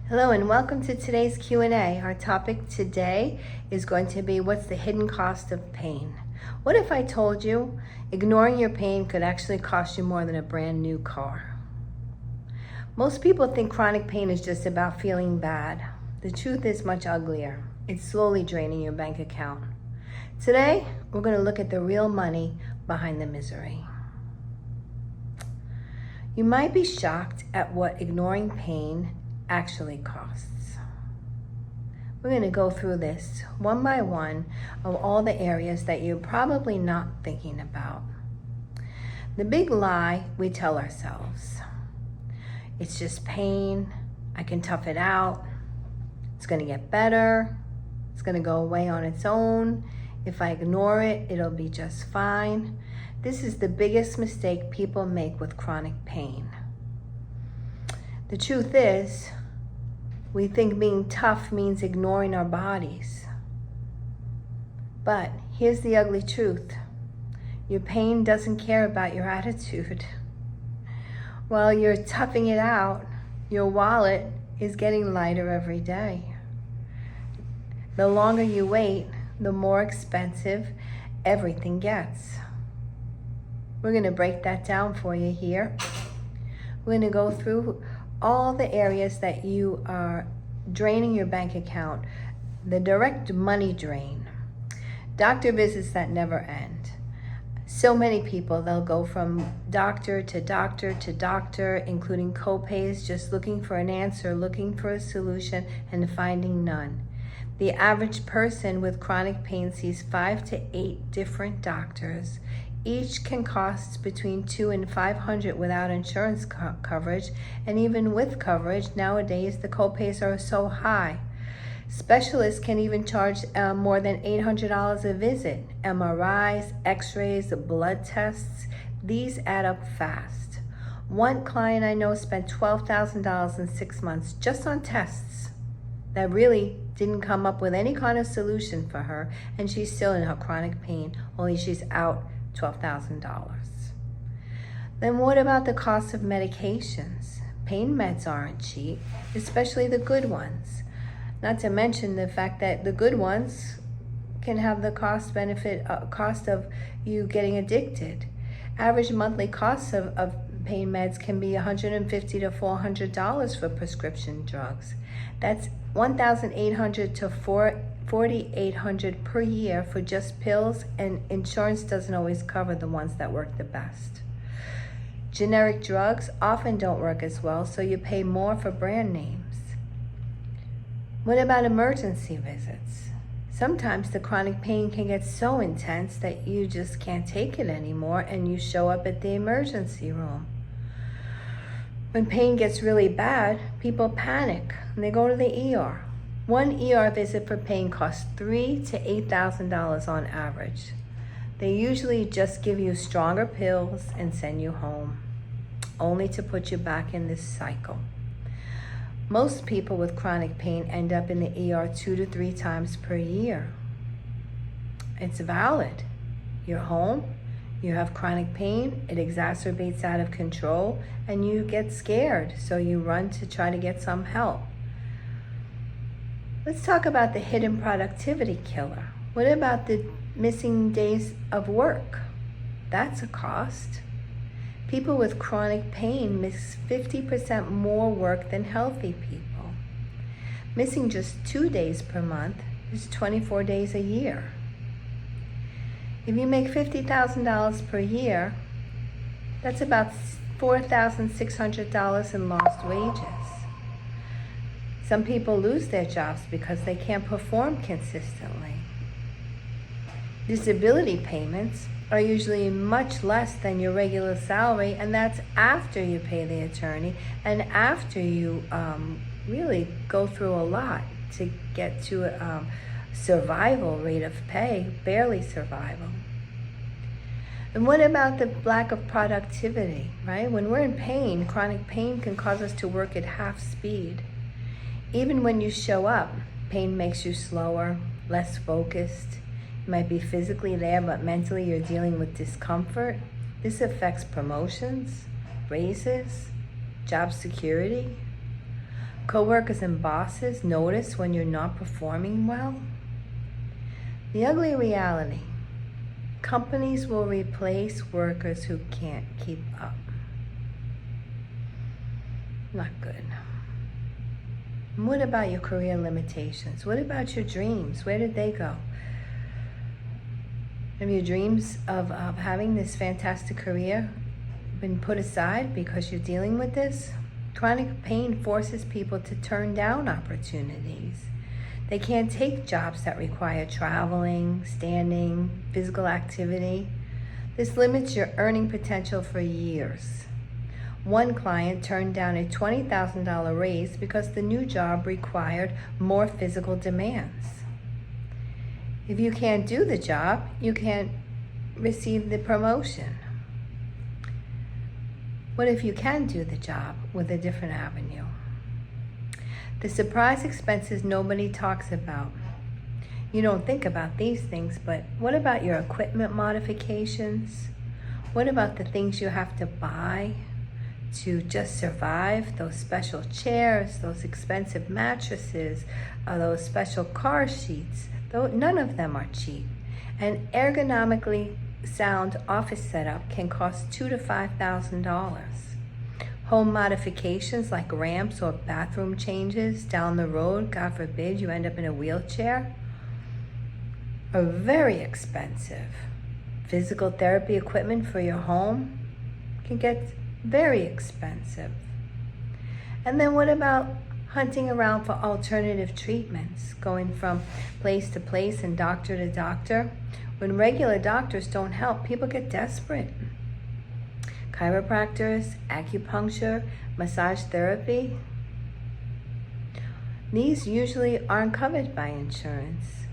Hello and welcome to today's Q&A. Our topic today is going to be what's the hidden cost of pain? What if I told you ignoring your pain could actually cost you more than a brand new car? Most people think chronic pain is just about feeling bad. The truth is much uglier. It's slowly draining your bank account. Today, we're going to look at the real money behind the misery. You might be shocked at what ignoring pain actually costs. We're going to go through this one by one of all the areas that you're probably not thinking about. The big lie we tell ourselves: it's just pain, I can tough it out, it's going to get better, it's going to go away on its own, if I ignore it, it'll be just fine. This is the biggest mistake people make with chronic pain. The truth is, we think being tough means ignoring our bodies. But here's the ugly truth. Your pain doesn't care about your attitude. While you're toughing it out, your wallet is getting lighter every day. The longer you wait, the more expensive everything gets. We're going to break that down for you here. We're going to go through all the areas that you are draining your bank account, the direct money drain. Doctor visits that never end. So many people, they'll go from doctor to doctor to doctor, including co-pays, just looking for an answer, looking for a solution, and finding none. The average person with chronic pain sees 5 to 8 different doctors. Each can cost between $200 and $500 without insurance coverage, and even with coverage, nowadays the copays are so high. Specialists can even charge more than $800 a visit. MRIs, x-rays, blood tests, these add up fast. One client I know spent $12,000 in 6 months just on tests that really didn't come up with any kind of solution for her, and she's still in her chronic pain, only she's out $12,000. Then what about the cost of medications? Pain meds aren't cheap, especially the good ones. Not to mention the fact that the good ones can have the cost of you getting addicted. Average monthly costs of pain meds can be $150 to $400 for prescription drugs. That's $1,800 to $4,800 per year for just pills, and insurance doesn't always cover the ones that work the best. Generic drugs often don't work as well, so you pay more for brand names. What about emergency visits? Sometimes the chronic pain can get so intense that you just can't take it anymore, and you show up at the emergency room. When pain gets really bad, people panic and they go to the ER. One ER visit for pain costs $3,000 to $8,000 on average. They usually just give you stronger pills and send you home, only to put you back in this cycle. Most people with chronic pain end up in the ER 2 to 3 times per year. It's valid. You're home, you have chronic pain, it exacerbates out of control, and you get scared, so you run to try to get some help. Let's talk about the hidden productivity killer. What about the missing days of work? That's a cost. People with chronic pain miss 50% more work than healthy people. Missing just 2 days per month is 24 days a year. If you make $50,000 per year, that's about $4,600 in lost wages. Some people lose their jobs because they can't perform consistently. Disability payments are usually much less than your regular salary, and that's after you pay the attorney and after you really go through a lot to get to a survival rate of pay, barely survival. And what about the lack of productivity, right? When we're in pain, chronic pain can cause us to work at half speed. Even when you show up, pain makes you slower, less focused. You might be physically there, but mentally you're dealing with discomfort. This affects promotions, raises, job security. Coworkers and bosses notice when you're not performing well. The ugly reality: companies will replace workers who can't keep up. Not good. And what about your career limitations? What about your dreams? Where did they go? Have your dreams of having this fantastic career been put aside because you're dealing with this? Chronic pain forces people to turn down opportunities. They can't take jobs that require traveling, standing, physical activity. This limits your earning potential for years. One client turned down a $20,000 raise because the new job required more physical demands. If you can't do the job, you can't receive the promotion. What if you can do the job with a different avenue? The surprise expenses nobody talks about. You don't think about these things, but what about your equipment modifications? What about the things you have to buy to just survive? Those special chairs, those expensive mattresses, those special car seats. None of them are cheap. An ergonomically sound office setup can cost $2,000 to $5,000. Home modifications like ramps or bathroom changes down the road, God forbid you end up in a wheelchair, are very expensive. Physical therapy equipment for your home can get very expensive. And then what about hunting around for alternative treatments, going from place to place and doctor to doctor? When regular doctors don't help, people get desperate. Chiropractors, acupuncture, massage therapy, these usually aren't covered by insurance.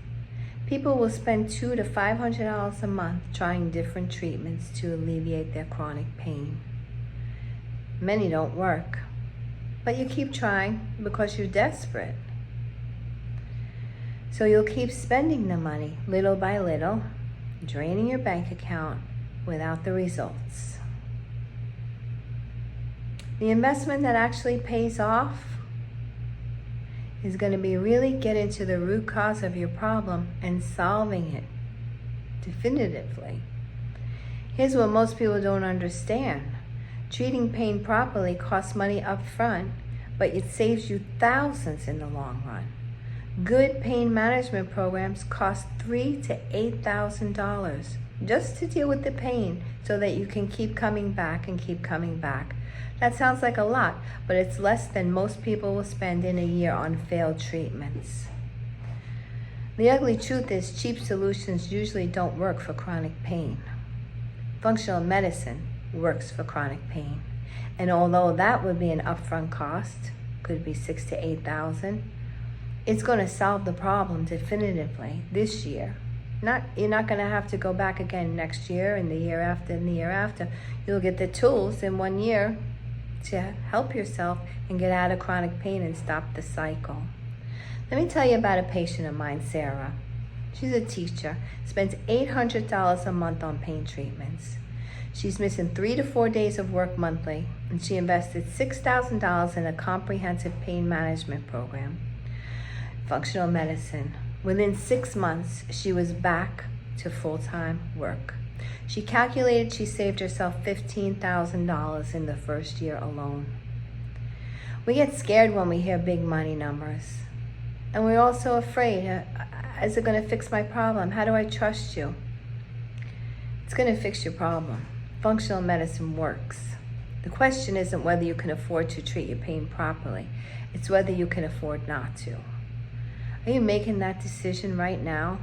People will spend $200 to $500 a month trying different treatments to alleviate their chronic pain. Many don't work, but you keep trying because you're desperate. So you'll keep spending the money little by little, draining your bank account without the results. The investment that actually pays off is going to be really get into the root cause of your problem and solving it definitively. Here's what most people don't understand. Treating pain properly costs money up front, but it saves you thousands in the long run. Good pain management programs cost $3,000 to $8,000 just to deal with the pain so that you can keep coming back and keep coming back. That sounds like a lot, but it's less than most people will spend in a year on failed treatments. The ugly truth is cheap solutions usually don't work for chronic pain. Functional medicine works for chronic pain. And although that would be an upfront cost, could be $6,000 to $8,000, it's going to solve the problem definitively this year. You're not going to have to go back again next year and the year after and the year after. You'll get the tools in 1 year to help yourself and get out of chronic pain and stop the cycle. Let me tell you about a patient of mine, Sarah. She's a teacher, spends $800 a month on pain treatments. She's missing 3 to 4 days of work monthly, and she invested $6,000 in a comprehensive pain management program. Functional medicine. Within 6 months, she was back to full-time work. She calculated she saved herself $15,000 in the first year alone. We get scared when we hear big money numbers. And we're also afraid, is it going to fix my problem? How do I trust you? It's going to fix your problem. Functional medicine works. The question isn't whether you can afford to treat your pain properly. It's whether you can afford not to. Are you making that decision right now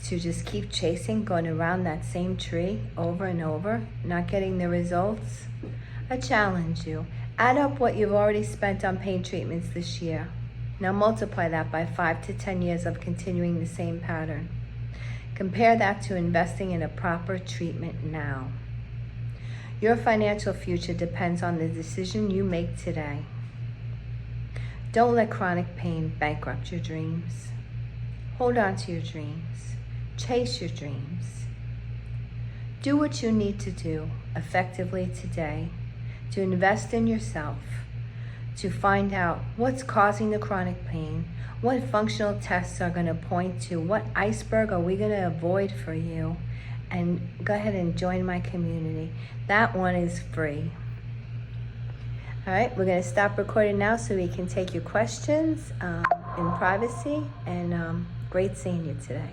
to just keep chasing, going around that same tree over and over, not getting the results? I challenge you. Add up what you've already spent on pain treatments this year. Now multiply that by 5 to 10 years of continuing the same pattern. Compare that to investing in a proper treatment now. Your financial future depends on the decision you make today. Don't let chronic pain bankrupt your dreams. Hold on to your dreams. Chase your dreams. Do what you need to do effectively today to invest in yourself, to find out what's causing the chronic pain, what functional tests are going to point to, what iceberg are we going to avoid for you, and go ahead and join my community. That one is free. All right, we're going to stop recording now so we can take your questions in privacy, and great seeing you today.